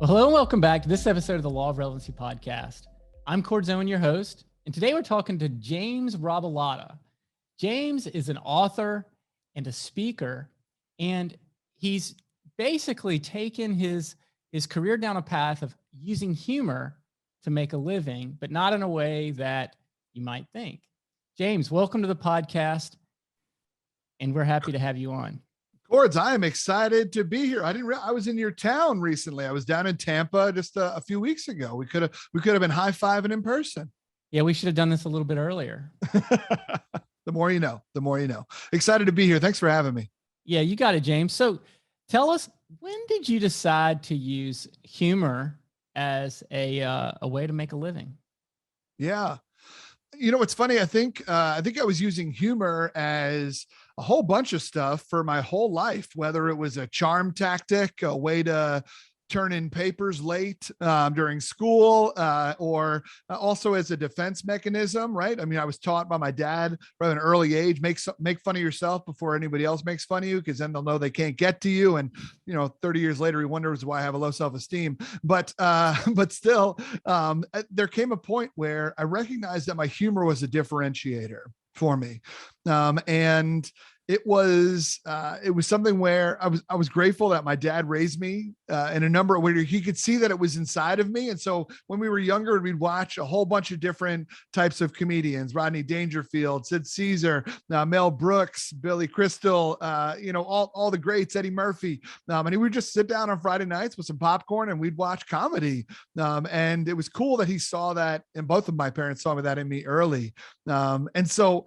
Well, hello and welcome back to this episode of the Law of Relevancy podcast. I'm Cord Zone, your host, and today we're talking to James Robilotta. James is an author and a speaker, and he's basically taken his career down a path of using humor to make a living, but not in a way that you might think. James, welcome to the podcast, and we're happy to have you on. Cords, I am excited to be here. I was in your town recently. I was down in Tampa just a few weeks ago. We could have been high-fiving in person. Yeah, we should have done this a little bit earlier. The more you know, the more you know. Excited to be here. Thanks for having me. Yeah, you got it, James. So tell us, when did you decide to use humor as a way to make a living? Yeah. You know, it's funny. I think I was using humor as a whole bunch of stuff for my whole life, whether it was a charm tactic, a way to turn in papers late during school, or also as a defense mechanism, right? I mean, I was taught by my dad from an early age, make fun of yourself before anybody else makes fun of you, because then they'll know they can't get to you. And, 30 years later, he wonders why I have a low self-esteem. But still, there came a point where I recognized that my humor was a differentiator for me. And it was something where I was grateful that my dad raised me in a number of ways. He could see that it was inside of me. And so when we were younger, we'd watch a whole bunch of different types of comedians: Rodney Dangerfield, Sid Caesar, Mel Brooks, Billy Crystal, all the greats, Eddie Murphy. And we would just sit down on Friday nights with some popcorn and we'd watch comedy. And it was cool that he saw that, and both of my parents saw that in me early. And so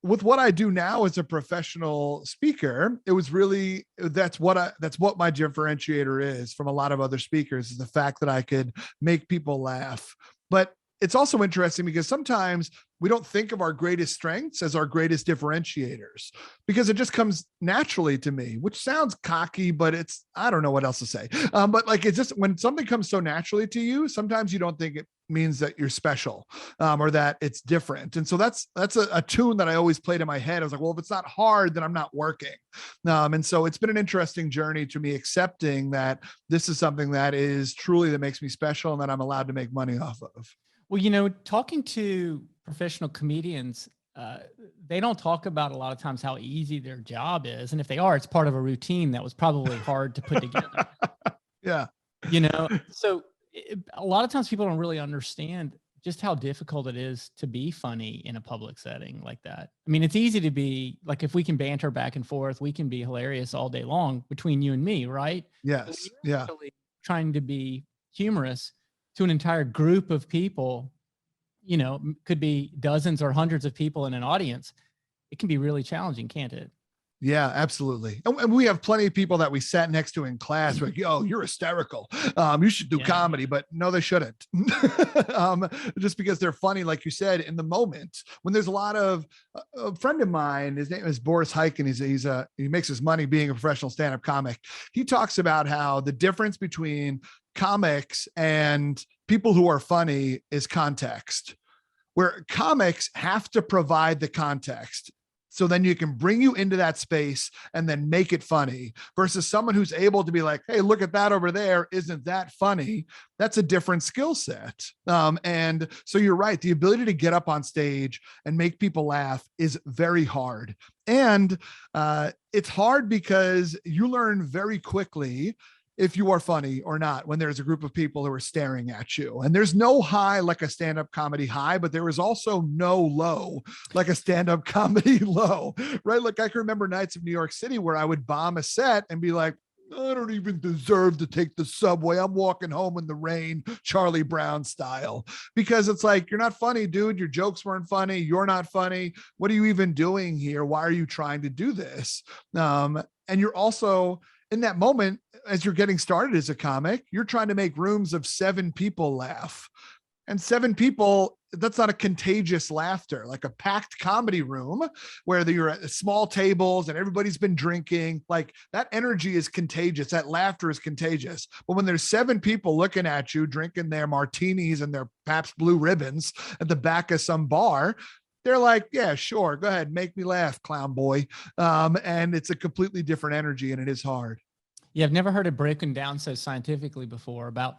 with what I do now as a professional speaker, it was really, that's what my differentiator is from a lot of other speakers, is the fact that I could make people laugh. But it's also interesting because sometimes we don't think of our greatest strengths as our greatest differentiators, because it just comes naturally to me, which sounds cocky, but I don't know what else to say. But like, it's just, when something comes so naturally to you, sometimes you don't think it means that you're special, or that it's different. And so that's a tune that I always played in my head. I was like, well, if it's not hard, then I'm not working. And so it's been an interesting journey to me, accepting that this is something that is truly, that makes me special and that I'm allowed to make money off of. Well, talking to professional comedians, they don't talk about a lot of times how easy their job is. And if they are, it's part of a routine that was probably hard to put together. Yeah. So a lot of times people don't really understand just how difficult it is to be funny in a public setting like that. I mean, it's easy to be like, if we can banter back and forth, we can be hilarious all day long between you and me, right? Yes. Yeah. Trying to be humorous to an entire group of people, could be dozens or hundreds of people in an audience. It can be really challenging, can't it? Yeah, absolutely. And we have plenty of people that we sat next to in class. We're like, yo, you're hysterical. You should do comedy, but no, they shouldn't. Just because they're funny, like you said, in the moment. When there's a lot of, a friend of mine, his name is Boris Heiken. He makes his money being a professional stand-up comic. He talks about how the difference between comics and people who are funny is context, where comics have to provide the context. So then you can bring you into that space and then make it funny, versus someone who's able to be like, hey, look at that over there. Isn't that funny? That's a different skill set. And so you're right. The ability to get up on stage and make people laugh is very hard. And it's hard because you learn very quickly if you are funny or not when there's a group of people who are staring at you. And there's no high like a stand-up comedy high, but there is also no low like a stand-up comedy low, right? Like I can remember nights of New York City where I would bomb a set and be like, I don't even deserve to take the subway. I'm walking home in the rain, Charlie Brown style, because it's like, you're not funny, dude. Your jokes weren't funny. You're not funny. What are you even doing here? Why are you trying to do this? And you're also, in that moment, as you're getting started as a comic, you're trying to make rooms of 7 people laugh. And 7 people, that's not a contagious laughter. Like a packed comedy room where you're at small tables and everybody's been drinking, like that energy is contagious. That laughter is contagious. But when there's 7 people looking at you, drinking their martinis and their Pabst Blue Ribbons at the back of some bar, they're like, yeah, sure, go ahead, make me laugh, clown boy. And it's a completely different energy, and it is hard. Yeah, I've never heard it broken down so scientifically before about,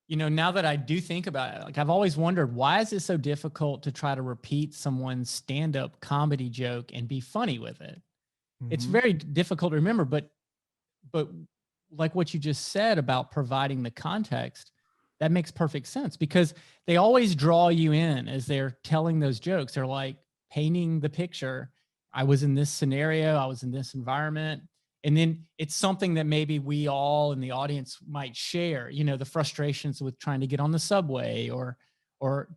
now that I do think about it, like I've always wondered, why is it so difficult to try to repeat someone's stand-up comedy joke and be funny with it? It's Mhm. very difficult to remember, but like what you just said about providing the context, that makes perfect sense because they always draw you in as they're telling those jokes. They're like painting the picture. I was in this scenario, I was in this environment. And then it's something that maybe we all in the audience might share, the frustrations with trying to get on the subway or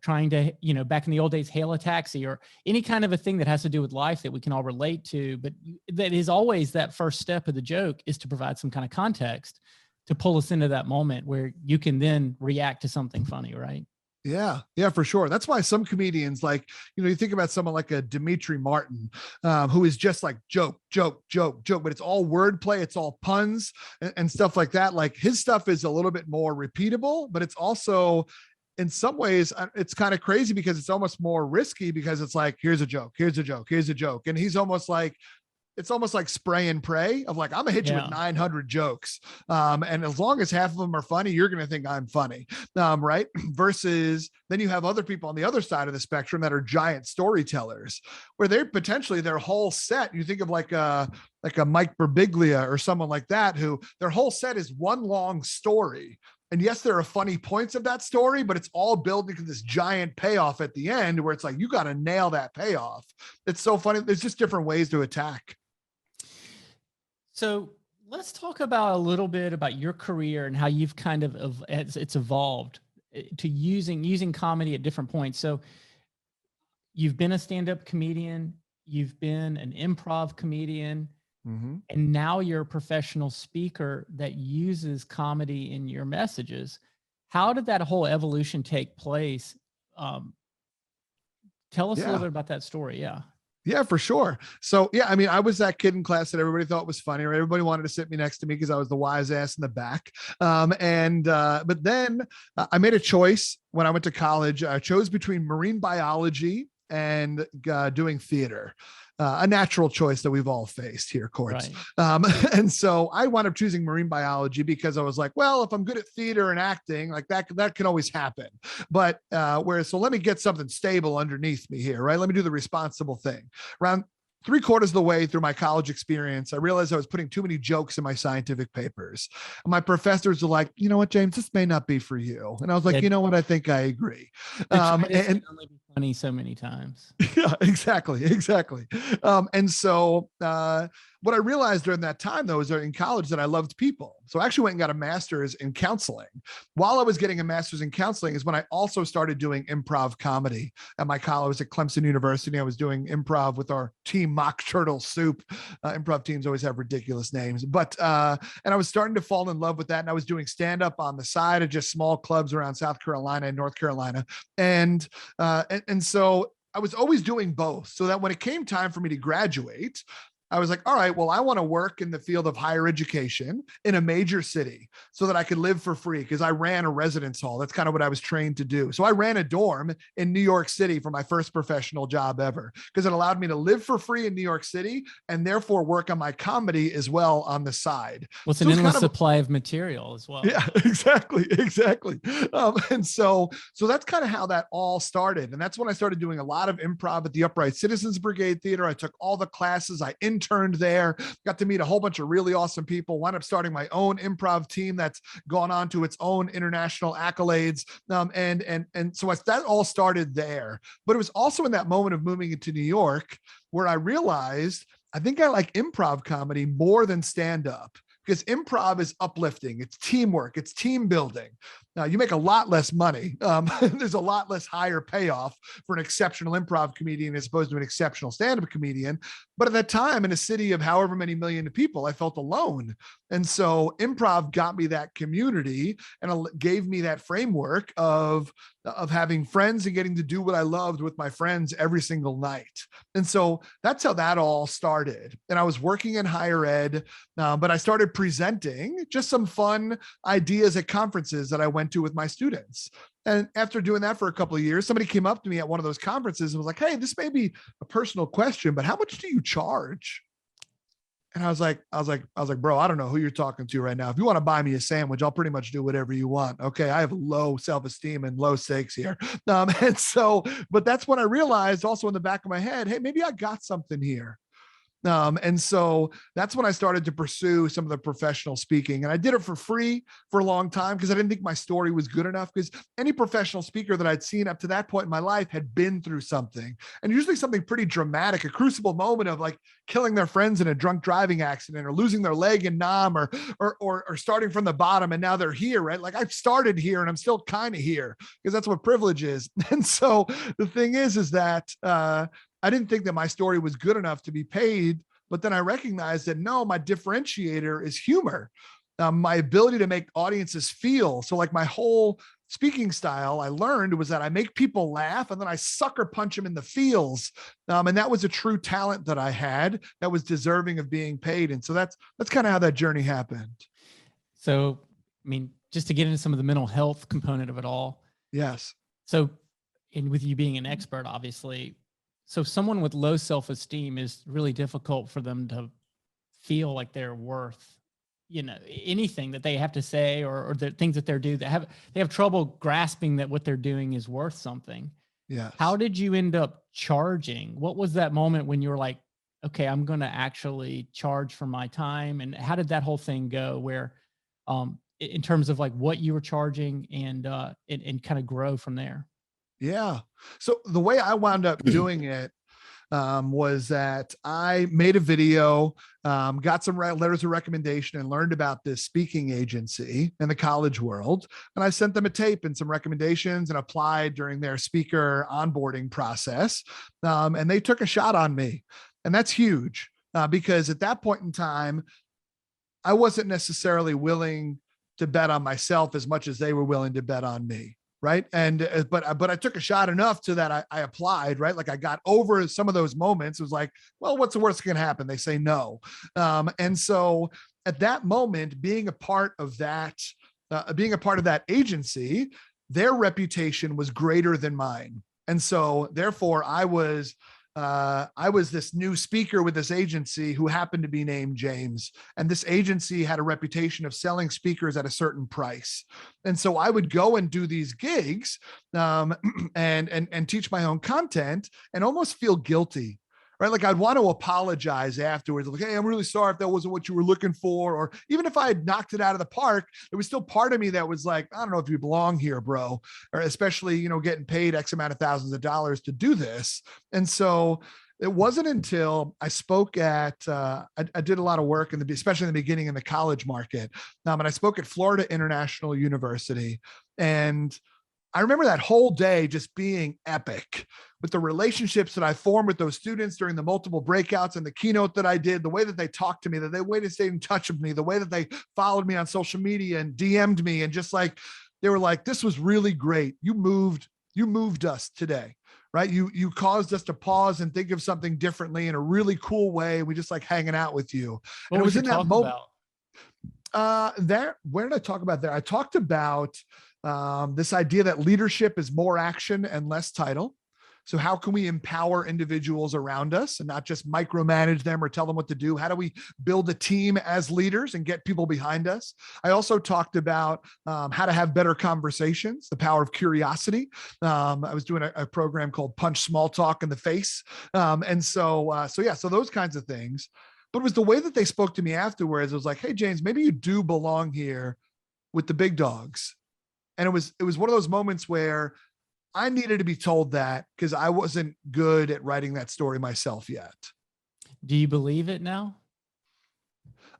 trying to, back in the old days, hail a taxi or any kind of a thing that has to do with life that we can all relate to. But that is always that first step of the joke is to provide some kind of context to pull us into that moment where you can then react to something funny, right? Yeah, for sure. That's why some comedians, like, you think about someone like a Dimitri Martin, who is just like joke, joke, joke, joke, but it's all wordplay, it's all puns and stuff like that. Like his stuff is a little bit more repeatable, but it's also in some ways it's kind of crazy because it's almost more risky because it's like, here's a joke, here's a joke, here's a joke. And he's almost like, it's almost like spray and pray of like, I'm gonna hit you with 900 jokes. And as long as half of them are funny, you're going to think I'm funny. Right. Versus then you have other people on the other side of the spectrum that are giant storytellers where they're potentially their whole set. You think of like a Mike Birbiglia or someone like that, who their whole set is one long story. And yes, there are funny points of that story, but it's all building to this giant payoff at the end where it's like, you got to nail that payoff. It's so funny. There's just different ways to attack. So let's talk about a little bit about your career and how you've kind of it's evolved to using comedy at different points. So you've been a stand-up comedian, you've been an improv comedian, and now you're a professional speaker that uses comedy in your messages. How did that whole evolution take place? Tell us a little bit about that story. Yeah. Yeah, for sure. So, yeah, I mean, I was that kid in class that everybody thought was funny, or everybody wanted to sit me next to me because I was the wise ass in the back. But then I made a choice when I went to college. I chose between marine biology and doing theater. A natural choice that we've all faced here, Courts. Right. And so I wound up choosing marine biology because I was like, well, if I'm good at theater and acting, like that can always happen. But so let me get something stable underneath me here, right? Let me do the responsible thing. Around 3/4 of the way through my college experience, I realized I was putting too many jokes in my scientific papers. And my professors were like, you know what, James, this may not be for you. And I was like, you know what, I think I agree. And only be funny so many times. Yeah, exactly. And so what I realized during that time, though, is in college that I loved people. So I actually went and got a master's in counseling. While I was getting a master's in counseling is when I also started doing improv comedy at my college. I was at Clemson University. I was doing improv with our team, Mock Turtle Soup. Improv teams always have ridiculous names. But, and I was starting to fall in love with that. And I was doing stand-up on the side of just small clubs around South Carolina and North Carolina. And so I was always doing both, so that when it came time for me to graduate, I was like, all right, well, I want to work in the field of higher education in a major city so that I could live for free, because I ran a residence hall. That's kind of what I was trained to do. So I ran a dorm in New York City for my first professional job ever, because it allowed me to live for free in New York City and therefore work on my comedy as well on the side. Well, it's an endless supply of material as well. Yeah, exactly. And so that's kind of how that all started. And that's when I started doing a lot of improv at the Upright Citizens Brigade Theater. I took all the classes. I interned there, got to meet a whole bunch of really awesome people, wound up starting my own improv team that's gone on to its own international accolades. And so that all started there. But it was also in that moment of moving into New York where I realized I think I like improv comedy more than stand-up, because improv is uplifting. It's teamwork. It's team building. You make a lot less money. There's a lot less higher payoff for an exceptional improv comedian as opposed to an exceptional stand-up comedian. But at that time, in a city of however many million people, I felt alone. And so improv got me that community and gave me that framework of having friends and getting to do what I loved with my friends every single night. And so that's how that all started. And I was working in higher ed, but I started presenting just some fun ideas at conferences that I went to with my students. And after doing that for a couple of years, somebody came up to me at one of those conferences and was like, hey, this may be a personal question, but how much do you charge? And I was like, bro, I don't know who you're talking to right now. If you want to buy me a sandwich, I'll pretty much do whatever you want. Okay. I have low self-esteem and low stakes here. And so, but that's when I realized also in the back of my head, hey, maybe I got something here. And so that's when I started to pursue some of the professional speaking. And I did it for free for a long time because I didn't think my story was good enough, because any professional speaker that I'd seen up to that point in my life had been through something, and usually something pretty dramatic, a crucible moment of like killing their friends in a drunk driving accident, or losing their leg in Nam, or starting from the bottom and now they're here, right? Like I've started here and I'm still kind of here because that's what privilege is. And so the thing is that, I didn't think that my story was good enough to be paid, but then I recognized that no, my differentiator is humor, my ability to make audiences feel. So like my whole speaking style I learned was that I make people laugh and then I sucker punch them in the feels. And that was a true talent that I had that was deserving of being paid. And so that's kind of how that journey happened. So, I mean, just to get into some of the mental health component of it all. Yes. So, and with you being an expert, obviously, so someone with low self-esteem is really difficult for them to feel like they're worth, anything that they have to say, or the things that they're doing. They have trouble grasping that what they're doing is worth something. Yes. How did you end up charging? What was that moment when you were like, okay, I'm going to actually charge for my time? And how did that whole thing go, where, in terms of like what you were charging, and kind of grow from there? Yeah. So the way I wound up doing it was that I made a video, got some letters of recommendation, and learned about this speaking agency in the college world. And I sent them a tape and some recommendations and applied during their speaker onboarding process. And they took a shot on me. And that's huge, because at that point in time, I wasn't necessarily willing to bet on myself as much as they were willing to bet on me. Right. And, but I took a shot enough to that I applied, right? Like I got over some of those moments. It was like, well, what's the worst that can happen? They say no. And so at that moment, being a part of that agency, their reputation was greater than mine. And so therefore I was this new speaker with this agency who happened to be named James. And this agency had a reputation of selling speakers at a certain price. And so I would go and do these gigs, and teach my own content and almost feel guilty. Right. Like I'd want to apologize afterwards. Like, hey, I'm really sorry if that wasn't what you were looking for. Or even if I had knocked it out of the park, there was still part of me that was like, I don't know if you belong here, bro. Or especially, getting paid X amount of thousands of dollars to do this. And so it wasn't until I spoke at, I did a lot of work especially in the beginning in the college market. And I spoke at Florida International University. And I remember that whole day just being epic, with the relationships that I formed with those students during the multiple breakouts and the keynote that I did, the way that they talked to me, the way they stayed in touch with me, the way that they followed me on social media and DM'd me. And just like, they were like, this was really great. You moved us today, right? You caused us to pause and think of something differently in a really cool way. We just like hanging out with you. What and it was in that moment. Where did I talk about there? I talked about this idea that leadership is more action and less title. So how can we empower individuals around us and not just micromanage them or tell them what to do? How do we build a team as leaders and get people behind us? I also talked about how to have better conversations, the power of curiosity. I was doing a program called Punch Small Talk in the Face. So those kinds of things. But it was the way that they spoke to me afterwards. It was like, hey, James, maybe you do belong here with the big dogs. And it was one of those moments where I needed to be told that, because I wasn't good at writing that story myself yet. Do you believe it now?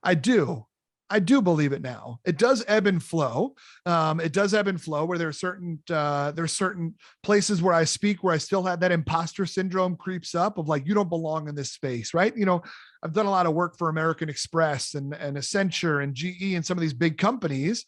I do believe it now. It does ebb and flow. It does ebb and flow where there are certain places where I speak where I still have that imposter syndrome creeps up of like, you don't belong in this space, right? I've done a lot of work for American Express and Accenture and GE and some of these big companies.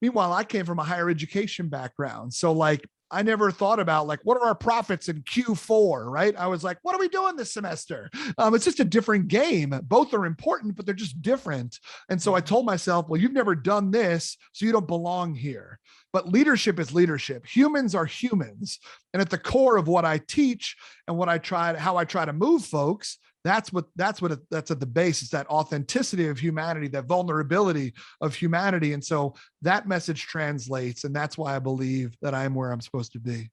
Meanwhile, I came from a higher education background. So like, I never thought about like, what are our profits in Q4, right? I was like, what are we doing this semester? It's just a different game. Both are important, but they're just different. And so I told myself, well, you've never done this, so you don't belong here. But leadership is leadership. Humans are humans. And at the core of what I teach and how I try to move folks That's at the base. It's that authenticity of humanity, that vulnerability of humanity. And so that message translates. And that's why I believe that I am where I'm supposed to be.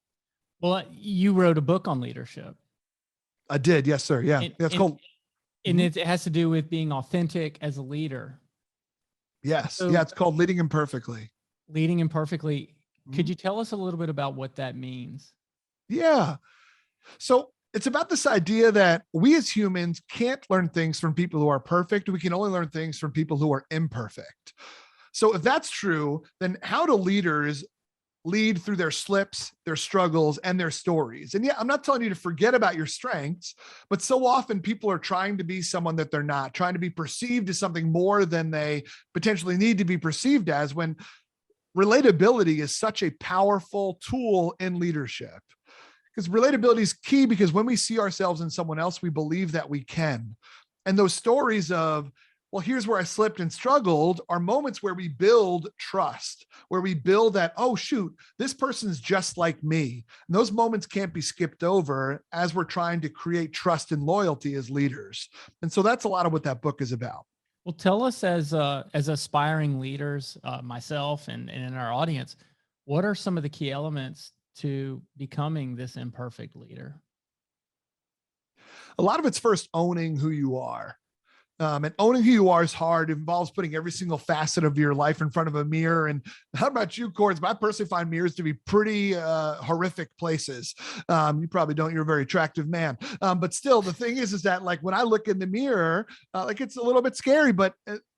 Well, you wrote a book on leadership. I did. Yes, sir. Yeah. That's cool. And it has to do with being authentic as a leader. Yes. So, yeah. It's called Leading Imperfectly. Leading Imperfectly. Could you tell us a little bit about what that means? Yeah. So it's about this idea that we as humans can't learn things from people who are perfect. We can only learn things from people who are imperfect. So if that's true, then how do leaders lead through their slips, their struggles, and their stories? And yeah, I'm not telling you to forget about your strengths, but so often people are trying to be someone that they're not, trying to be perceived as something more than they potentially need to be perceived as, when relatability is such a powerful tool in leadership. Because relatability is key, because when we see ourselves in someone else, we believe that we can. And those stories of, well, here's where I slipped and struggled, are moments where we build trust, where we build that, oh, shoot, this person's just like me. And those moments can't be skipped over as we're trying to create trust and loyalty as leaders. And so that's a lot of what that book is about. Well, tell us as aspiring leaders, myself and in our audience, what are some of the key elements to becoming this imperfect leader? A lot of it's first owning who you are. And owning who you are is hard. It involves putting every single facet of your life in front of a mirror. And how about you, Cords? I personally find mirrors to be pretty horrific places. You probably don't. You're a very attractive man. But still, the thing is that like when I look in the mirror, like it's a little bit scary. But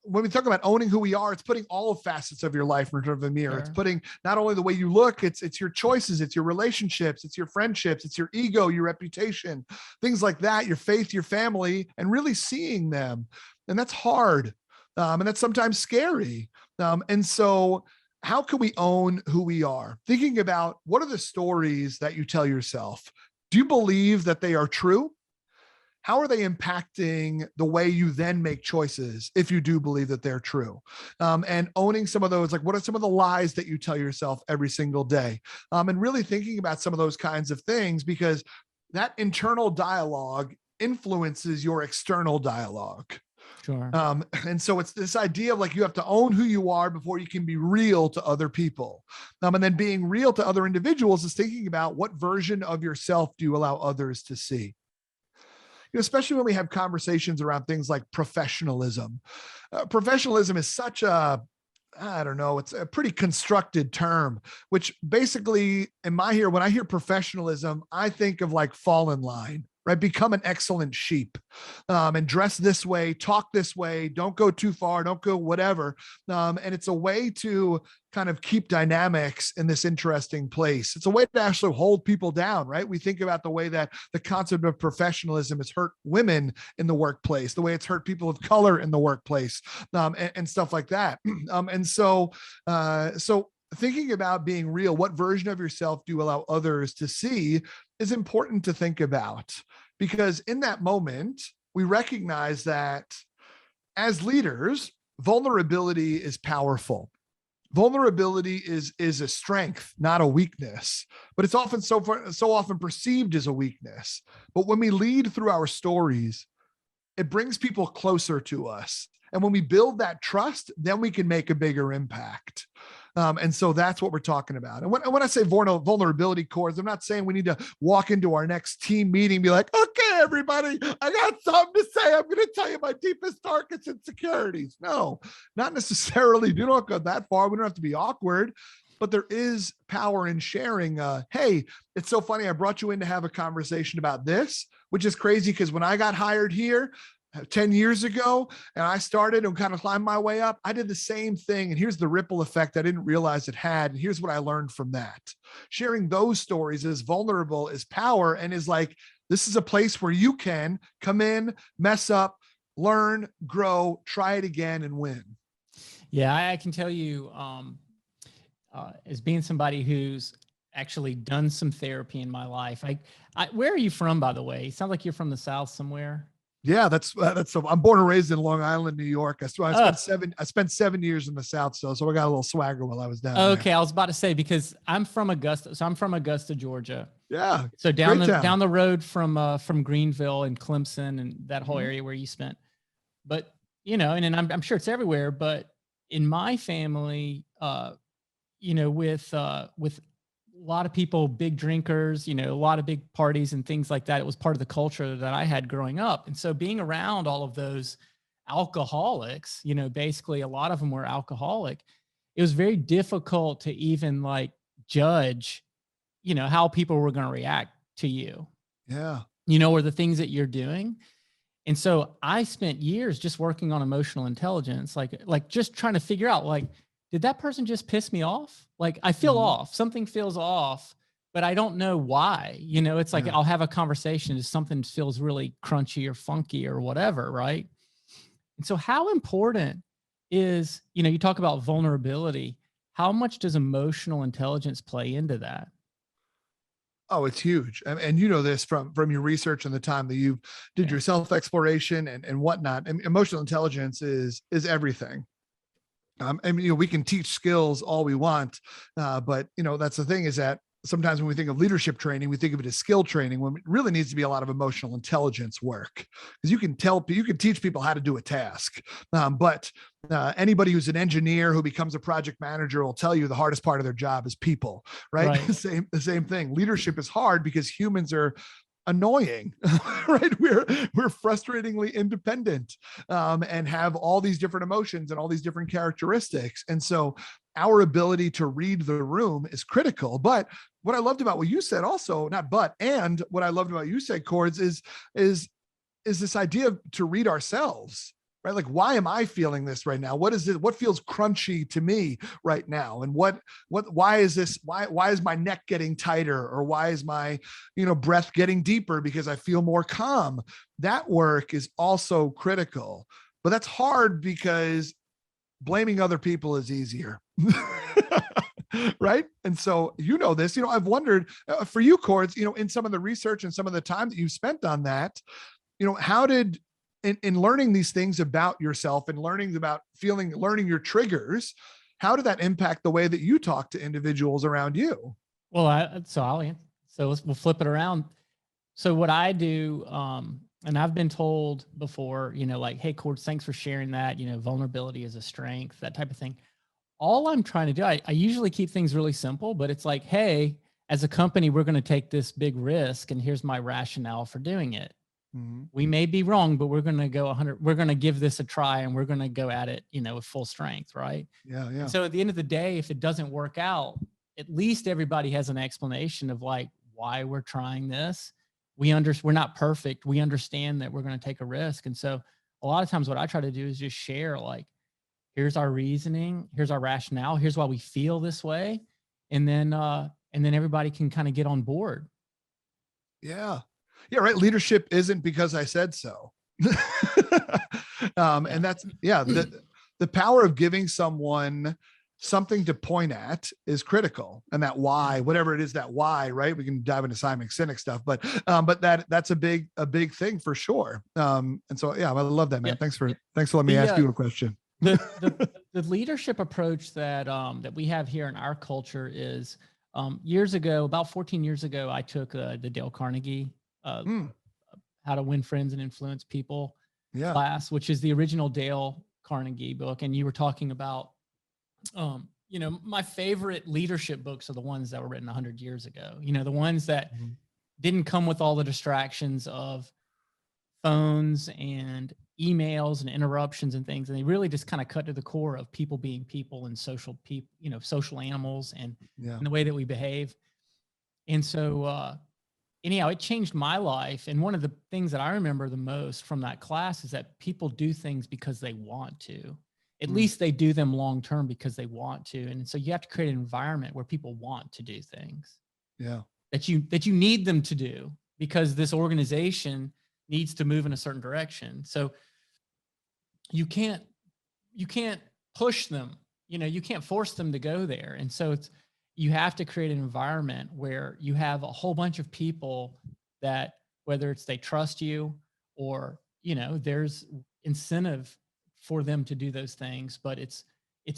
when we talk about owning who we are, it's putting all facets of your life in front of a mirror. Sure. It's putting not only the way you look, it's your choices, it's your relationships, it's your friendships, it's your ego, your reputation, things like that, your faith, your family, and really seeing them. And that's hard. And that's sometimes scary. And so how can we own who we are? Thinking about, what are the stories that you tell yourself? Do you believe that they are true? How are they impacting the way you then make choices if you do believe that they're true? And owning some of those, like what are some of the lies that you tell yourself every single day? And really thinking about some of those kinds of things, because that internal dialogue influences your external dialogue. Sure. And so it's this idea of like, you have to own who you are before you can be real to other people. And then being real to other individuals is thinking about, what version of yourself do you allow others to see? Especially when we have conversations around things like professionalism. Professionalism is such a, I don't know, it's a pretty constructed term, which basically when I hear professionalism, I think of like fall in line, right? Become an excellent sheep, and dress this way, talk this way, don't go too far, don't go whatever. And it's a way to kind of keep dynamics in this interesting place. It's a way to actually hold people down, right? We think about the way that the concept of professionalism has hurt women in the workplace, the way it's hurt people of color in the workplace, and stuff like that. And so thinking about being real, what version of yourself do you allow others to see, is important to think about, because in that moment, we recognize that as leaders, vulnerability is powerful. Vulnerability is a strength, not a weakness, but it's often so often perceived as a weakness. But when we lead through our stories, it brings people closer to us. And when we build that trust, then we can make a bigger impact. And so that's what we're talking about. And when I say vulnerability, Cords, I'm not saying we need to walk into our next team meeting and be like, okay, everybody, I got something to say. I'm going to tell you my deepest, darkest insecurities. No, not necessarily. You don't go that far. We don't have to be awkward. But there is power in sharing. Hey, it's so funny. I brought you in to have a conversation about this, which is crazy, because when I got hired here 10 years ago and I started and kind of climbed my way up, I did the same thing. And here's the ripple effect I didn't realize it had. And here's what I learned from that. Sharing those stories is vulnerable, is power, and is like, this is a place where you can come in, mess up, learn, grow, try it again, and win. Yeah, I can tell you, as being somebody who's actually done some therapy in my life. Where are you from, by the way? You sound like you're from the South somewhere. Yeah, I'm born and raised in Long Island, New York. I spent 7 years in the South, so I got a little swagger while I was down there. Okay, I was about to say, because I'm from Augusta. So I'm from Augusta, Georgia. Yeah. So Great town. down the road from Greenville and Clemson and that whole Mhm. area where you spent. But and then I'm sure it's everywhere, but in my family, with a lot of people, big drinkers, a lot of big parties and things like that. It was part of the culture that I had growing up. And so being around all of those alcoholics, basically a lot of them were alcoholic. It was very difficult to even like judge, how people were going to react to you, Yeah. or the things that you're doing. And so I spent years just working on emotional intelligence, like just trying to figure out, like, did that person just piss me off? Like I feel Mhm. off, something feels off, but I don't know why. It's like Yeah. I'll have a conversation if something feels really crunchy or funky or whatever, right? And so how important is, you talk about vulnerability. How much does emotional intelligence play into that? Oh, it's huge. And you know this from your research and the time that you did Yeah. your self exploration and whatnot. And emotional intelligence is everything. And we can teach skills all we want, but that's the thing, is that sometimes when we think of leadership training, we think of it as skill training, when it really needs to be a lot of emotional intelligence work, because you can teach people how to do a task, but anybody who's an engineer who becomes a project manager will tell you the hardest part of their job is people, right? Right. The same thing. Leadership is hard because humans are annoying, right? We're frustratingly independent, and have all these different emotions and all these different characteristics. And so our ability to read the room is critical. But what I loved about what you said also, not but, and what I loved about you said, Cords, is this idea of to read ourselves, right? Like, why am I feeling this right now? What is it? What feels crunchy to me right now? And why is this? Why is my neck getting tighter? Or why is my, breath getting deeper because I feel more calm? That work is also critical, but that's hard because blaming other people is easier. Right. And so, this, I've wondered, for you, Cords, in some of the research and some of the time that you've spent on that, how did, in learning these things about yourself and learning your triggers, how did that impact the way that you talk to individuals around you? Well, we'll flip it around. So what I do, and I've been told before, like, hey, Cords, thanks for sharing that. Vulnerability is a strength, that type of thing. All I'm trying to do, I usually keep things really simple, but it's like, hey, as a company, we're going to take this big risk, and here's my rationale for doing it. Mhm. We may be wrong, but we're going to go 100. We're going to give this a try, and we're going to go at it, with full strength, right? Yeah, And yeah, so at the end of the day, if it doesn't work out, at least everybody has an explanation of like why we're trying this. We're not perfect. We understand that we're going to take a risk. And so a lot of times what I try to do is just share, like, here's our reasoning, here's our rationale, here's why we feel this way. And then everybody can kind of get on board. yeah, yeah. Right. Leadership isn't because I said so. Yeah. And that's, yeah, the power of giving someone something to point at is critical. And that why, whatever it is, that why, right? We can dive into Simon Sinek stuff, but that's a big thing for sure. And so, yeah, I love that, Yeah. man. Thanks for letting me The, ask you a question. the leadership approach that we have here in our culture is, years ago, about 14 years ago, I took the Dale Carnegie Mm, How to Win Friends and Influence People yeah. class, which is the original Dale Carnegie book. And you were talking about, my favorite leadership books are the ones that were written 100 years ago. The ones that Mhm. didn't come with all the distractions of phones and emails and interruptions and things. And they really just kind of cut to the core of people being people and social people, social animals, Yeah. and the way that we behave. And so, anyhow, it changed my life. And one of the things that I remember the most from that class is that people do things because they want to. At Mm, least they do them long term because they want to. And so you have to create an environment where people want to do things yeah. that you need them to do, because this organization needs to move in a certain direction. So you can't you can't push them. You can't force them to go there. And so you have to create an environment where you have a whole bunch of people that, whether it's they trust you, or there's incentive for them to do those things, but it's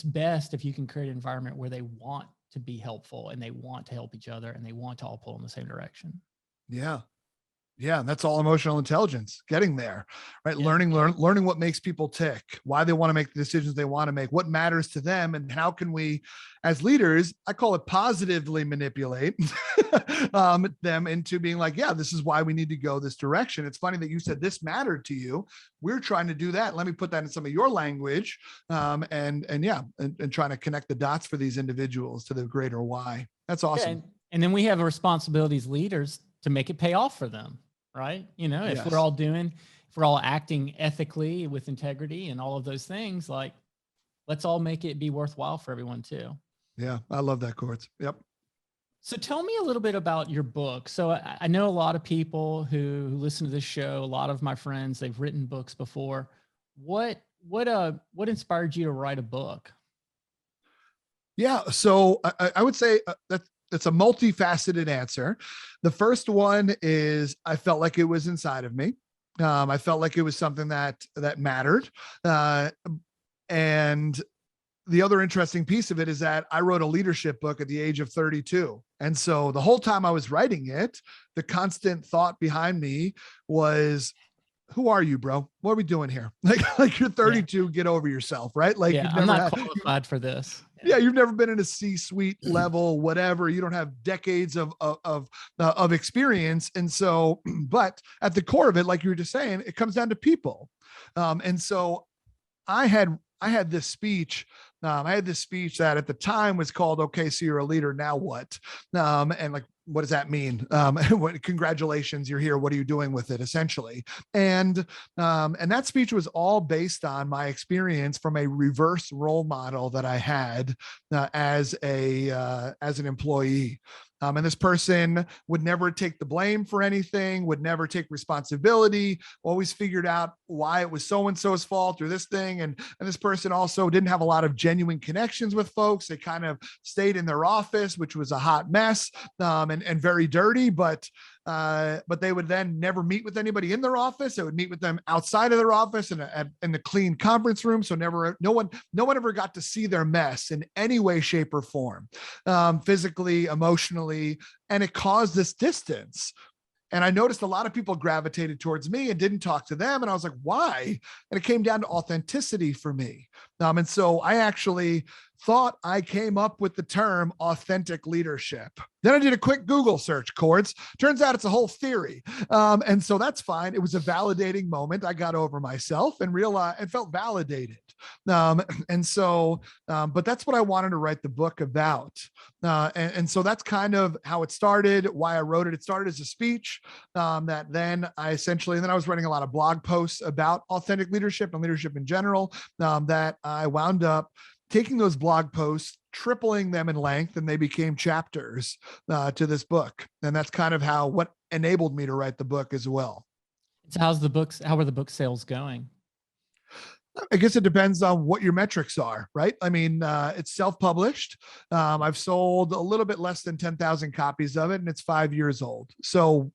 best if you can create an environment where they want to be helpful and they want to help each other and they want to all pull in the same direction. Yeah. Yeah, and that's all emotional intelligence, getting there, right? Yeah. Learning what makes people tick, why they want to make the decisions they want to make, what matters to them, and how can we, as leaders, I call it positively manipulate them into being like, yeah, this is why we need to go this direction. It's funny that you said this mattered to you. We're trying to do that. Let me put that in some of your language, and trying to connect the dots for these individuals to the greater why. That's awesome. Yeah, and then we have a responsibility as leaders to make it pay off for them. Right. If Yes. if we're all acting ethically with integrity and all of those things, like, let's all make it be worthwhile for everyone too. Yeah. I love that, Cords. Yep. So tell me a little bit about your book. So I know a lot of people who listen to this show, a lot of my friends, they've written books before. What inspired you to write a book? Yeah. So I would say that's a multifaceted answer. The first one is I felt like it was inside of me. I felt like it was something that mattered. And the other interesting piece of it is that I wrote a leadership book at the age of 32. And so the whole time I was writing it, the constant thought behind me was, who are you, bro? What are we doing here? Like you're 32, yeah. Get over yourself, right? Like, yeah, I'm not qualified for this. Yeah, you've never been in a C-suite level, whatever. You don't have decades of experience, and so, but at the core of it, like you were just saying, it comes down to people. And so, I had this speech. I had this speech that at the time was called "Okay, so you're a leader. Now what?" And like, what does that mean? Congratulations, you're here. What are you doing with it, essentially? And that speech was all based on my experience from a reverse role model that I had as an employee. And this person would never take the blame for anything, would never take responsibility, always figured out why it was so-and-so's fault or this thing. And this person also didn't have a lot of genuine connections with folks. They kind of stayed in their office, which was a hot mess and very dirty, but they would then never meet with anybody in their office. They would meet with them outside of their office in the clean conference room. So no one ever got to see their mess in any way, shape, or form, physically, emotionally. And it caused this distance. And I noticed a lot of people gravitated towards me and didn't talk to them. And I was like, why? And it came down to authenticity for me. And so I actually thought I came up with the term authentic leadership. Then I did a quick Google search, Cords. Turns out it's a whole theory. And so that's fine. It was a validating moment. I got over myself and realized and felt validated. And so, but that's what I wanted to write the book about. And so that's kind of how it started, why I wrote it. It started as a speech that then I was writing a lot of blog posts about authentic leadership and leadership in general, that I wound up taking those blog posts, tripling them in length, and they became chapters to this book. And that's kind of what enabled me to write the book as well. So how are the book sales going? I guess it depends on what your metrics are, right? I mean, it's self-published. I've sold a little bit less than 10,000 copies of it, and it's 5 years old. So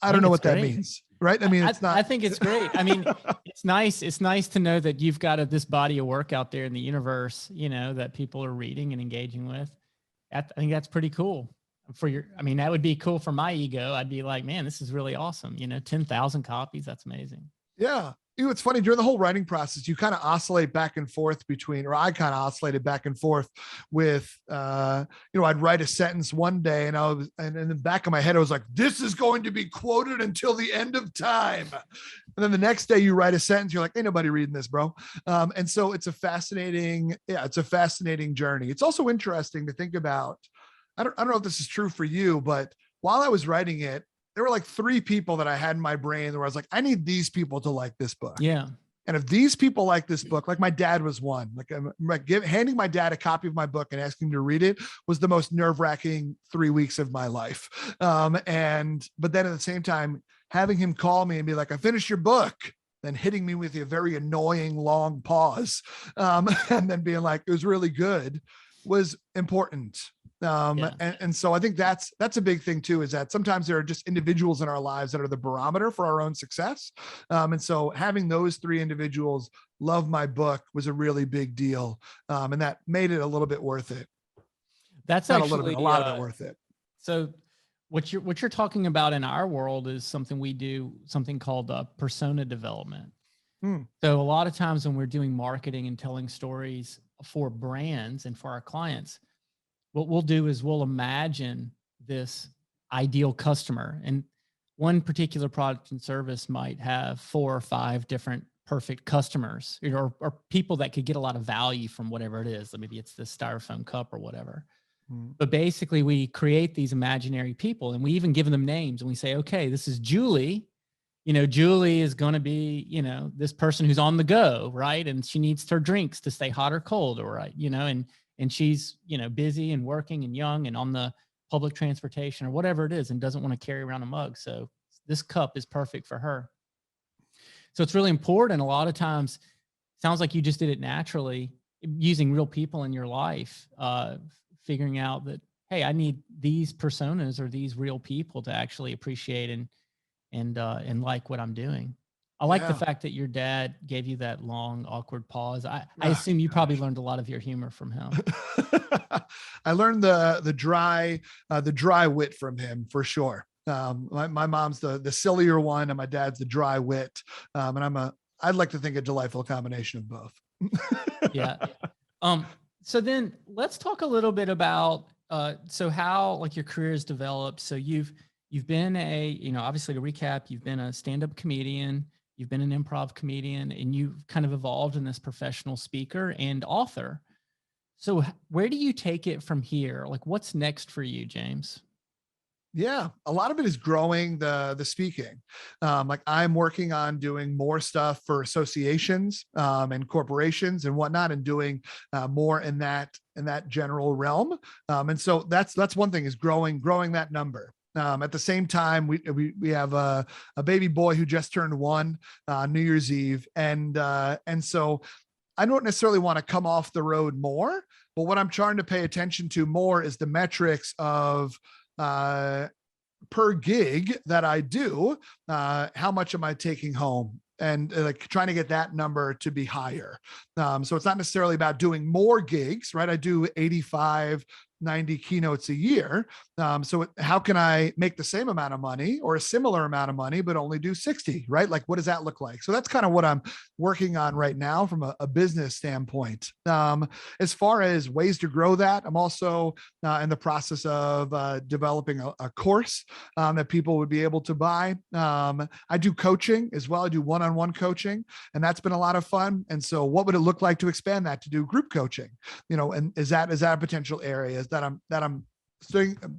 I don't know what that means, right? I mean, it's not. I think it's great. I mean, it's nice. It's nice to know that you've got this body of work out there in the universe, that people are reading and engaging with. I think that's pretty cool. That would be cool for my ego. I'd be like, man, this is really awesome. 10,000 copies. That's amazing. Yeah. It's funny, during the whole writing process, you kind of oscillate back and forth I kind of oscillated back and forth with, I'd write a sentence one day and in the back of my head, I was like, this is going to be quoted until the end of time. And then the next day you write a sentence, you're like, ain't nobody reading this, bro. And so it's a fascinating journey. It's also interesting to think about. I don't know if this is true for you, but while I was writing it, there were like 3 people that I had in my brain where I was like, I need these people to like this book. Yeah. And if these people like this book, like my dad was one, handing my dad a copy of my book and asking him to read it was the most nerve-wracking 3 weeks of my life. But then at the same time, having him call me and be like, I finished your book, then hitting me with a very annoying long pause. And then being like, it was really good, was important. And so I think that's a big thing too, is that sometimes there are just individuals in our lives that are the barometer for our own success. And so having those 3 individuals love my book was a really big deal. And that made it a little bit worth it. That's Not actually a lot of it worth it. so. What you're talking about in our world is something we do, something called persona development. Hmm. So a lot of times when we're doing marketing and telling stories for brands and for our clients, what we'll do is we'll imagine this ideal customer, and one particular product and service might have 4 or 5 different perfect customers, or people that could get a lot of value from whatever it is. Maybe it's the styrofoam cup or whatever. But basically we create these imaginary people, and we even give them names, and we say, okay, this is Julie. Julie is going to be, this person who's on the go, right? And she needs her drinks to stay hot or cold, or right, and she's, busy and working and young and on the public transportation or whatever it is, and doesn't want to carry around a mug. So this cup is perfect for her. So it's really important. A lot of times, sounds like you just did it naturally, using real people in your life, figuring out that, hey, I need these personas or these real people to actually appreciate and like what I'm doing. I like the fact that your dad gave you that long, awkward pause. I assume you probably learned a lot of your humor from him. I learned the dry wit from him for sure. My mom's the sillier one, and my dad's the dry wit. And I'd like to think a delightful combination of both. Yeah. So then let's talk a little bit about, so how like your career has developed. So you've been obviously to recap, you've been a stand-up comedian, you've been an improv comedian, and you've kind of evolved in this professional speaker and author. So where do you take it from here? Like, what's next for you, James? Yeah, a lot of it is growing the speaking. Like I'm working on doing more stuff for associations and corporations and whatnot, and doing more in that general realm. And so that's one thing, is growing that number. At the same time, we have a baby boy who just turned 1 New Year's Eve, and so I don't necessarily want to come off the road more, but what I'm trying to pay attention to more is the metrics of per gig that I do, how much am I taking home? And like trying to get that number to be higher. So it's not necessarily about doing more gigs, right? I do 85, 90 keynotes a year. So how can I make the same amount of money or a similar amount of money, but only do 60, right? Like, what does that look like? So that's kind of what I'm working on right now from a business standpoint. As far as ways to grow that, I'm also in the process of developing a course that people would be able to buy. I do coaching as well. I do one-on-one coaching, and that's been a lot of fun. And so what would it look like to expand that to do group coaching? And is that a potential area that I'm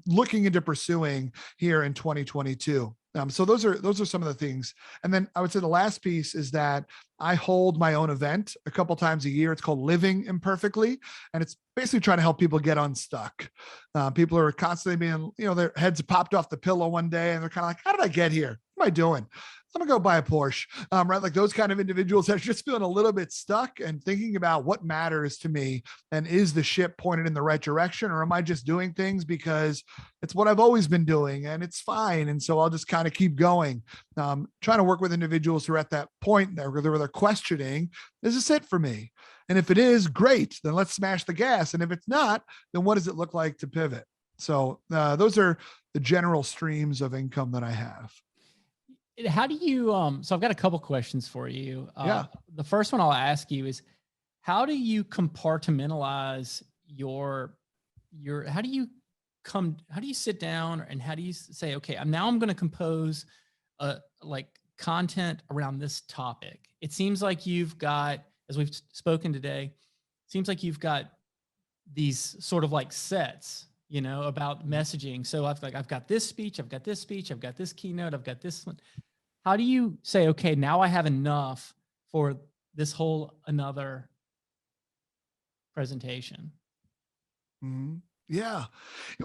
looking into pursuing here in 2022? So those are some of the things. And then I would say the last piece is that I hold my own event a couple times a year. It's called Living Imperfectly, and it's basically trying to help people get unstuck. People are constantly being, their heads popped off the pillow one day, and they're kind of like, how did I get here? What am I doing? I'm gonna go buy a Porsche, right? Like those kind of individuals that are just feeling a little bit stuck and thinking about what matters to me, and is the ship pointed in the right direction, or am I just doing things because it's what I've always been doing and it's fine, and so I'll just kind of keep going. Trying to work with individuals who are at that point where they're questioning, is this it for me? And if it is, great, then let's smash the gas. And if it's not, then what does it look like to pivot? So those are the general streams of income that I have. How do you, so I've got a couple questions for you. Yeah. The first one I'll ask you is, how do you compartmentalize how do you sit down, and how do you say, okay, I'm going to compose like content around this topic? It seems like you've got, as we've spoken today, seems like you've got these sort of like sets, about messaging. So I've got this speech, I've got this speech, I've got this keynote, I've got this one. How do you say, okay, now I have enough for this whole another presentation? Mm-hmm. Yeah.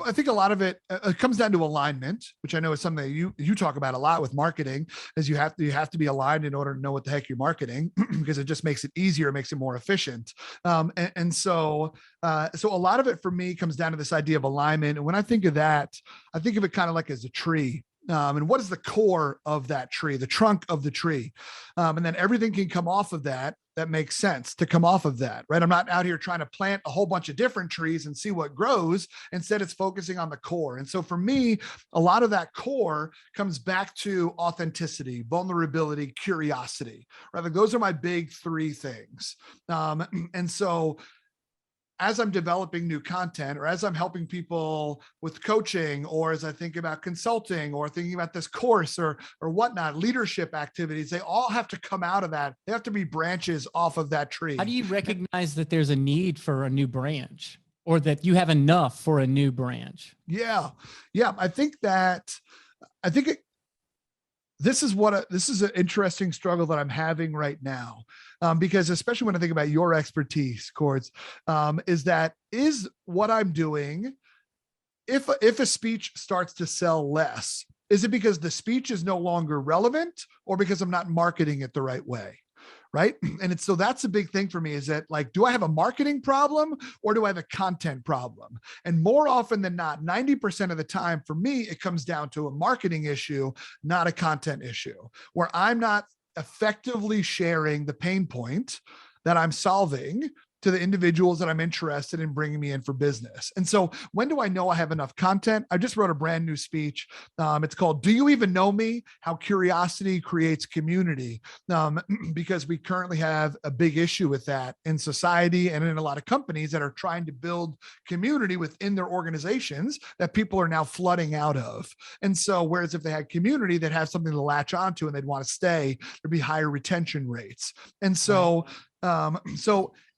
I think a lot of it comes down to alignment, which I know is something that you talk about a lot with marketing, is you have to be aligned in order to know what the heck you're marketing, because it just makes it easier, makes it more efficient. So a lot of it for me comes down to this idea of alignment. And when I think of that, I think of it kind of like as a tree. And what is the core of that tree, the trunk of the tree? And then everything can come off of that. That makes sense to come off of that, right? I'm not out here trying to plant a whole bunch of different trees and see what grows. Instead, it's focusing on the core. And so for me, a lot of that core comes back to authenticity, vulnerability, curiosity, right? Like those are my big three things. And so as I'm developing new content, or as I'm helping people with coaching, or as I think about consulting, or thinking about this course or whatnot, leadership activities, they all have to come out of that. They have to be branches off of that tree. How do you recognize that there's a need for a new branch, or that you have enough for a new branch? Yeah. I think this is an interesting struggle that I'm having right now, because especially when I think about your expertise, Cords, is what I'm doing. If a speech starts to sell less, is it because the speech is no longer relevant, or because I'm not marketing it the right way? Right. And so that's a big thing for me, is that, like, do I have a marketing problem, or do I have a content problem? And more often than not, 90% of the time for me, it comes down to a marketing issue, not a content issue, where I'm not effectively sharing the pain point that I'm solving to the individuals that I'm interested in bringing me in for business. And so when do I know I have enough content? I just wrote a brand new speech. It's called "Do You Even Know Me? How Curiosity Creates Community." Because we currently have a big issue with that in society and in a lot of companies that are trying to build community within their organizations that people are now flooding out of. And so, whereas if they had community that has something to latch onto and they'd want to stay, there'd be higher retention rates. And so,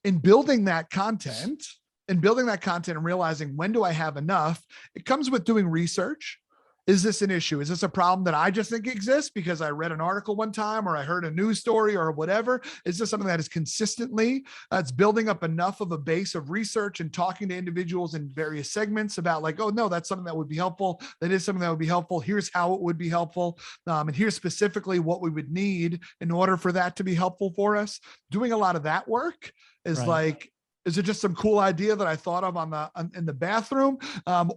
in building that content and realizing, when do I have enough? It comes with doing research. Is this an issue? Is this a problem that I just think exists because I read an article one time, or I heard a news story, or whatever? Is this something that is consistently, it's building up enough of a base of research and talking to individuals in various segments about, like, oh no, that's something that would be helpful. That is something that would be helpful. Here's how it would be helpful. And here's specifically what we would need in order for that to be helpful for us. Doing a lot of that work is like, is it just some cool idea that I thought of in the bathroom?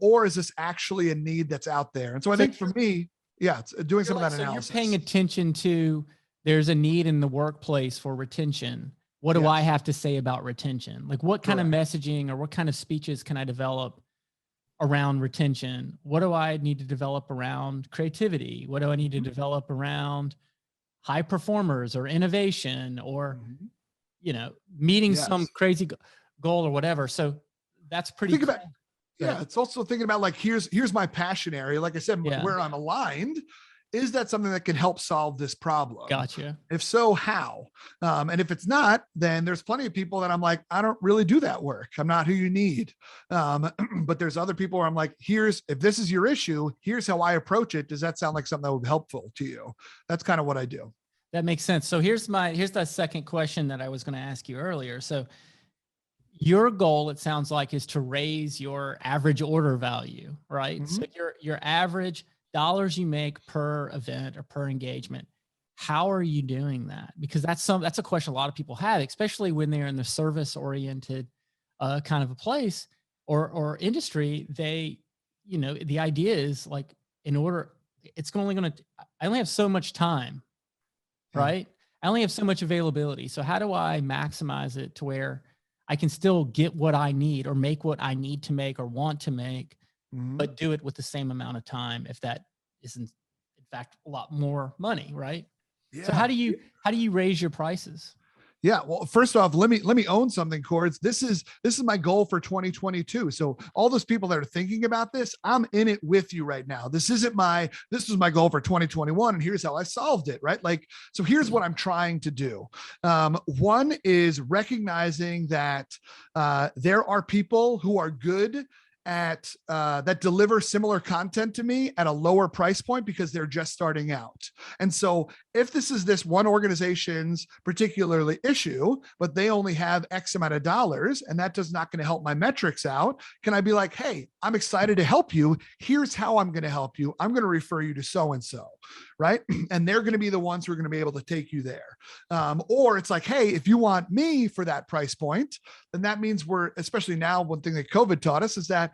Or is this actually a need that's out there? And so I think for me, it's doing some of that analysis. You're paying attention to, there's a need in the workplace for retention. What do I have to say about retention? Like, what kind of messaging or what kind of speeches can I develop around retention? What do I need to develop around creativity? What do I need to develop around high performers or innovation, or meeting some crazy goal or whatever? So that's pretty cool. It's also thinking about, like, here's my passion area. Like I said, where I'm aligned. Is that something that can help solve this problem? Gotcha. If so, how? And if it's not, then there's plenty of people that I'm like, I don't really do that work. I'm not who you need. But there's other people where I'm like, if this is your issue, here's how I approach it. Does that sound like something that would be helpful to you? That's kind of what I do. That makes sense. So here's the second question that I was going to ask you earlier. So your goal, it sounds like, is to raise your average order value, right? So your average dollars you make per event or per engagement. How are you doing that? Because that's a question a lot of people have, especially when they're in the service oriented kind of a place or industry. They, the idea is, like, I only have so much time, right? I only have so much availability. So how do I maximize it to where I can still get what I need, or make what I need to make or want to make, but do it with the same amount of time, if that isn't in fact a lot more money, right? Yeah. So how do you raise your prices? Yeah. Well, first off, let me own something, Cords. This is my goal for 2022. So all those people that are thinking about this, I'm in it with you right now. This was my goal for 2021. And here's how I solved it, right? Like, so here's what I'm trying to do. One is recognizing that there are people who are good at that deliver similar content to me at a lower price point because they're just starting out. And so if this is this one organization's particularly issue, but they only have X amount of dollars, and that does not going to help my metrics out, can I be like, hey, I'm excited to help you. Here's how I'm going to help you. I'm going to refer you to so-and-so, right? And they're going to be the ones who are going to be able to take you there. Or it's like, hey, if you want me for that price point, then that means especially now, one thing that COVID taught us is that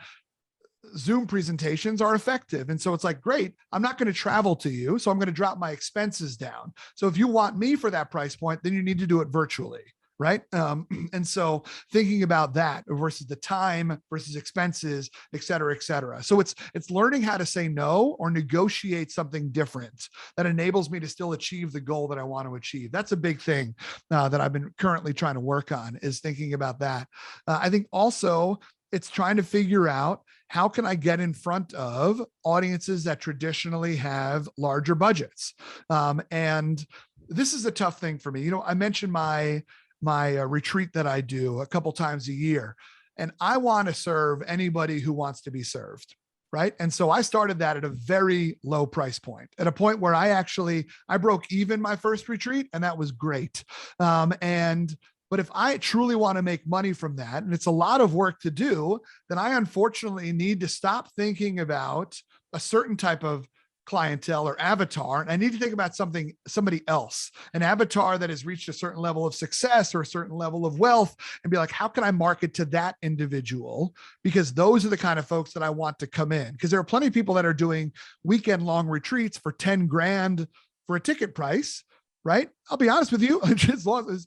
Zoom presentations are effective. And so it's like, great, I'm not going to travel to you, so I'm going to drop my expenses down. So if you want me for that price point, then you need to do it virtually. Right. And so thinking about that versus the time versus expenses, et cetera, et cetera. So it's learning how to say no or negotiate something different that enables me to still achieve the goal that I want to achieve. That's a big thing that I've been currently trying to work on, is thinking about that. I think also it's trying to figure out, how can I get in front of audiences that traditionally have larger budgets? And this is a tough thing for me. You know, I mentioned my retreat that I do a couple times a year, and I want to serve anybody who wants to be served. Right. And so I started that at a very low price point, at a point where I broke even my first retreat, and that was great. But if I truly want to make money from that, and it's a lot of work to do, then I unfortunately need to stop thinking about a certain type of clientele or avatar. And I need to think about somebody else, an avatar that has reached a certain level of success or a certain level of wealth, and be like, how can I market to that individual? Because those are the kind of folks that I want to come in. Because there are plenty of people that are doing weekend long retreats for 10 grand for a ticket price. Right. I'll be honest with you, as long as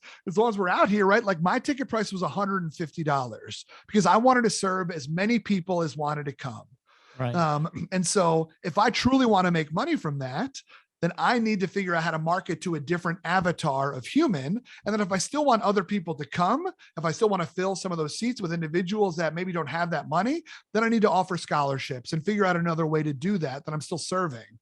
we're out here, right? Like, my ticket price was $150 because I wanted to serve as many people as wanted to come. Right. And so if I truly want to make money from that, then I need to figure out how to market to a different avatar of human. And then if I still want other people to come, if I still want to fill some of those seats with individuals that maybe don't have that money, then I need to offer scholarships and figure out another way to do that I'm still serving.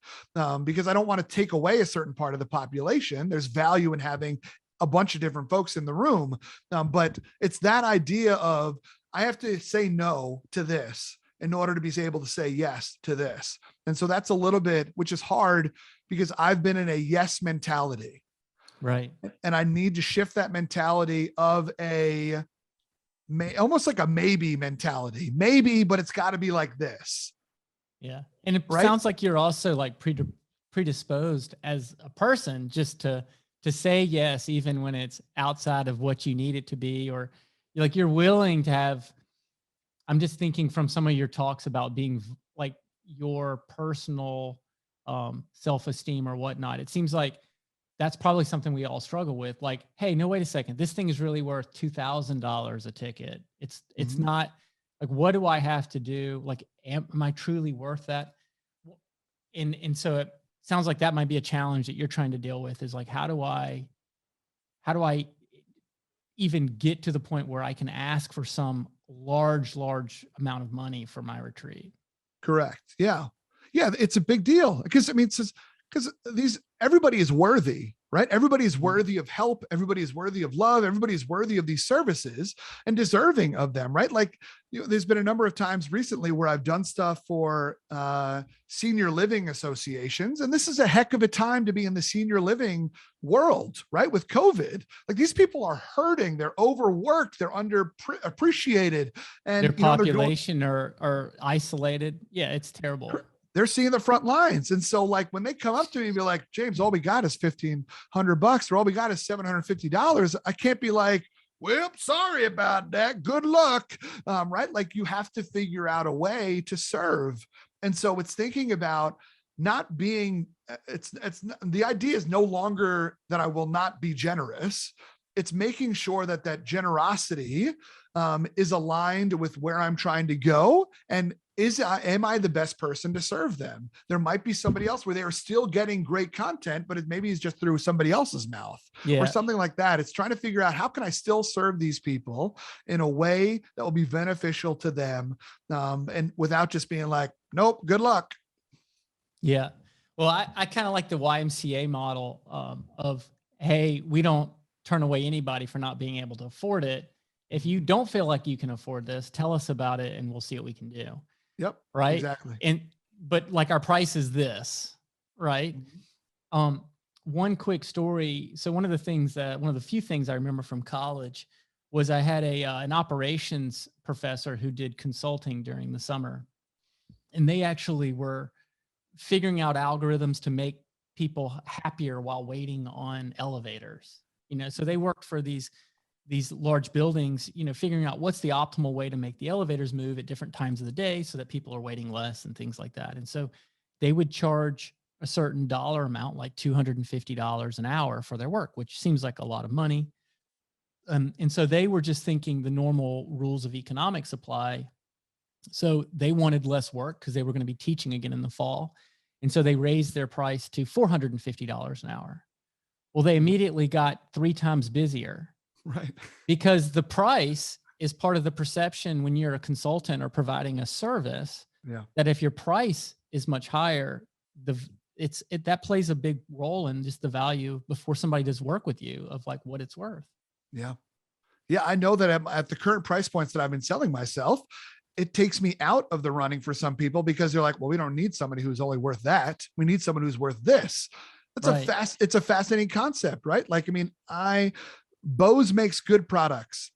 Because I don't want to take away a certain part of the population. There's value in having a bunch of different folks in the room. But it's that idea of, I have to say no to this in order to be able to say yes to this. And so that's a little bit, which is hard because I've been in a yes mentality. Right. And I need to shift that mentality of almost like a maybe mentality. Maybe, but it's got to be like this. Yeah. And it sounds like you're also like predisposed as a person just to say yes, even when it's outside of what you need it to be, or like you're willing to have. I'm just thinking from some of your talks about being like your personal self-esteem or whatnot. It seems like that's probably something we all struggle with. Like, hey, no, wait a second. This thing is really worth $2,000 a ticket. It's not like, what do I have to do? Like, am I truly worth that? And so it sounds like that might be a challenge that you're trying to deal with, is like, how do I even get to the point where I can ask for some large amount of money for my retreat? Correct. Yeah. It's a big deal because, I mean, because everybody is worthy, right? Everybody is worthy of help. Everybody is worthy of love. Everybody is worthy of these services and deserving of them, right? Like, there's been a number of times recently where I've done stuff for senior living associations. And this is a heck of a time to be in the senior living world, right? With COVID, like, these people are hurting. They're overworked. They're underappreciated. And their population are isolated. Yeah, it's terrible. They're seeing the front lines. And so, like, when they come up to me and be like, James, all we got is $1,500 or all we got is $750. I can't be like, well, sorry about that. Good luck. Right. Like, you have to figure out a way to serve. And so it's thinking about not being, the idea is no longer that I will not be generous. It's making sure that generosity is aligned with where I'm trying to go. And am I the best person to serve them? There might be somebody else where they are still getting great content, but it maybe is just through somebody else's mouth or something like that. It's trying to figure out, how can I still serve these people in a way that will be beneficial to them, and without just being like, nope, good luck. Yeah. Well, I kind of like the YMCA model of, hey, we don't turn away anybody for not being able to afford it. If you don't feel like you can afford this, tell us about it and we'll see what we can do. Yep. Right. Exactly. But like, our price is this, right? One quick story. So one of the few things I remember from college was I had an operations professor who did consulting during the summer, and they actually were figuring out algorithms to make people happier while waiting on elevators. So they worked for these these large buildings, figuring out what's the optimal way to make the elevators move at different times of the day so that people are waiting less and things like that. And so they would charge a certain dollar amount, like $250 an hour for their work, which seems like a lot of money. And so they were just thinking the normal rules of economics apply. So they wanted less work because they were going to be teaching again in the fall. And so they raised their price to $450 an hour. Well, they immediately got 3 times busier. Right. Because the price is part of the perception when you're a consultant or providing a service. Yeah. That if your price is much higher, that plays a big role in just the value before somebody does work with you of like what it's worth. Yeah. Yeah. I know that at the current price points that I've been selling myself, it takes me out of the running for some people because they're like, well, we don't need somebody who's only worth that. We need someone who's worth this. It's a fascinating concept, right? Like, I mean, Bose makes good products.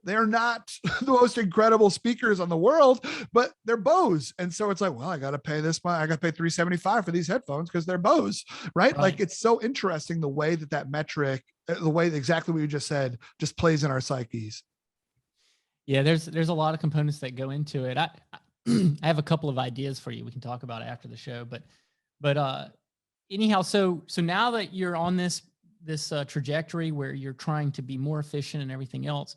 They're not the most incredible speakers on the world, but they're Bose. And so it's like, well, I got to pay I got to pay $375 for these headphones because they're Bose, right? Like, it's so interesting the way that metric, the way exactly what you just said, just plays in our psyches. Yeah, there's a lot of components that go into it. I have a couple of ideas for you we can talk about after the show, but anyhow, so now that you're on this trajectory where you're trying to be more efficient and everything else,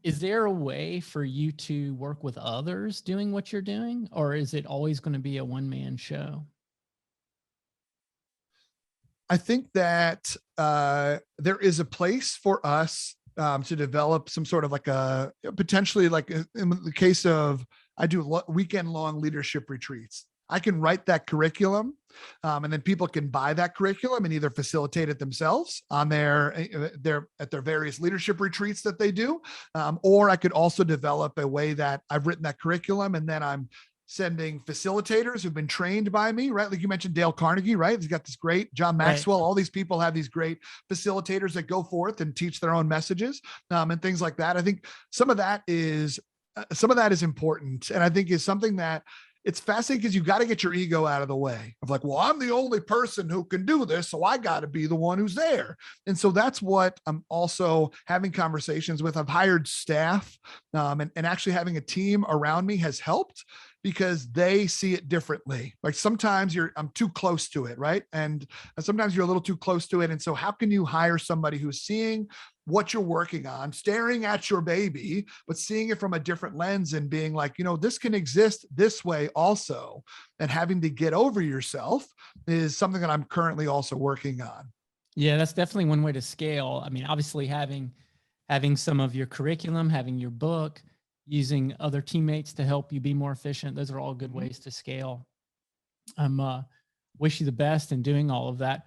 is there a way for you to work with others doing what you're doing, or is it always going to be a one-man show? I think that there is a place for us to develop some sort of like potentially like in the case of, I do weekend-long leadership retreats. I can write that curriculum, and then people can buy that curriculum and either facilitate it themselves on at their various leadership retreats that they do, or I could also develop a way that I've written that curriculum and then I'm sending facilitators who've been trained by me, right? Like you mentioned Dale Carnegie, right? He's got this great John Maxwell. Right. All these people have these great facilitators that go forth and teach their own messages, and things like that. I think some of that is important, and I think is something that it's fascinating because you've got to get your ego out of the way of like, well, I'm the only person who can do this, so I got to be the one who's there. And so that's what I'm also having conversations with. I've hired staff, and actually having a team around me has helped because they see it differently. Like sometimes I'm too close to it, right? And sometimes you're a little too close to it. And so how can you hire somebody who's seeing what you're working on, staring at your baby, but seeing it from a different lens and being like, this can exist this way also. And having to get over yourself is something that I'm currently also working on. Yeah, that's definitely one way to scale. I mean, obviously having some of your curriculum, having your book, using other teammates to help you be more efficient. Those are all good ways to scale. Wish you the best in doing all of that.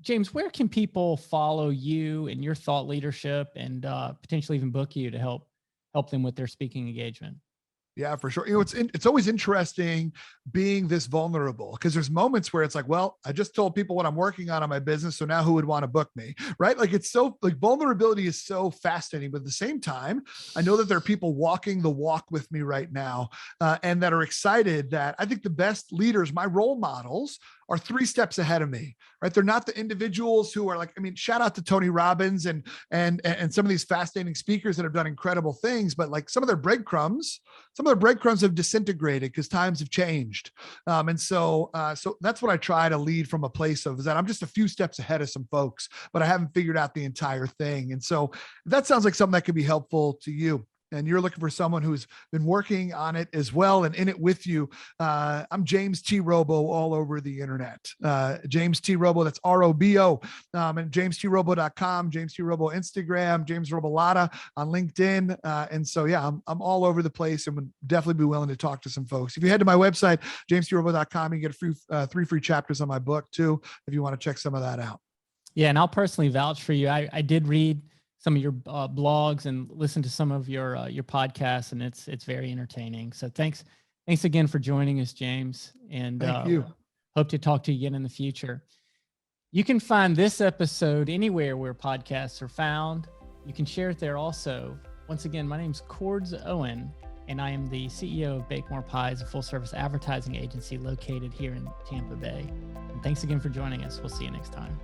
James, where can people follow you and your thought leadership and potentially even book you to help them with their speaking engagement? Yeah, for sure. It's always interesting being this vulnerable because there's moments where it's like, well, I just told people what I'm working on my business. So now who would want to book me? Right. Like it's so like vulnerability is so fascinating, but at the same time, I know that there are people walking the walk with me right now and that are excited that I think the best leaders, my role models, are 3 steps ahead of me, right? They're not the individuals who are like, I mean, shout out to Tony Robbins and some of these fascinating speakers that have done incredible things, but like some of their breadcrumbs have disintegrated because times have changed. And so that's what I try to lead from a place of, is that I'm just a few steps ahead of some folks, but I haven't figured out the entire thing. And so that sounds like something that could be helpful to you, and you're looking for someone who's been working on it as well and in it with you, I'm James T. Robo all over the internet. James T. Robo, that's R-O-B-O, and JamesTRobo.com, James T. Robo Instagram, James Robilotta on LinkedIn. And so, yeah, I'm all over the place and would definitely be willing to talk to some folks. If you head to my website, JamesTRobo.com, you get 3 free chapters on my book too, if you want to check some of that out. Yeah, and I'll personally vouch for you. I did read some of your blogs and listen to some of your podcasts, and it's very entertaining. So thanks again for joining us, James. And thank you. Hope to talk to you again in the future. You can find this episode anywhere where podcasts are found. You can share it there also. Once again, my name's Cords Owen, and I am the CEO of Bake More Pies, a full-service advertising agency located here in Tampa Bay. And thanks again for joining us. We'll see you next time.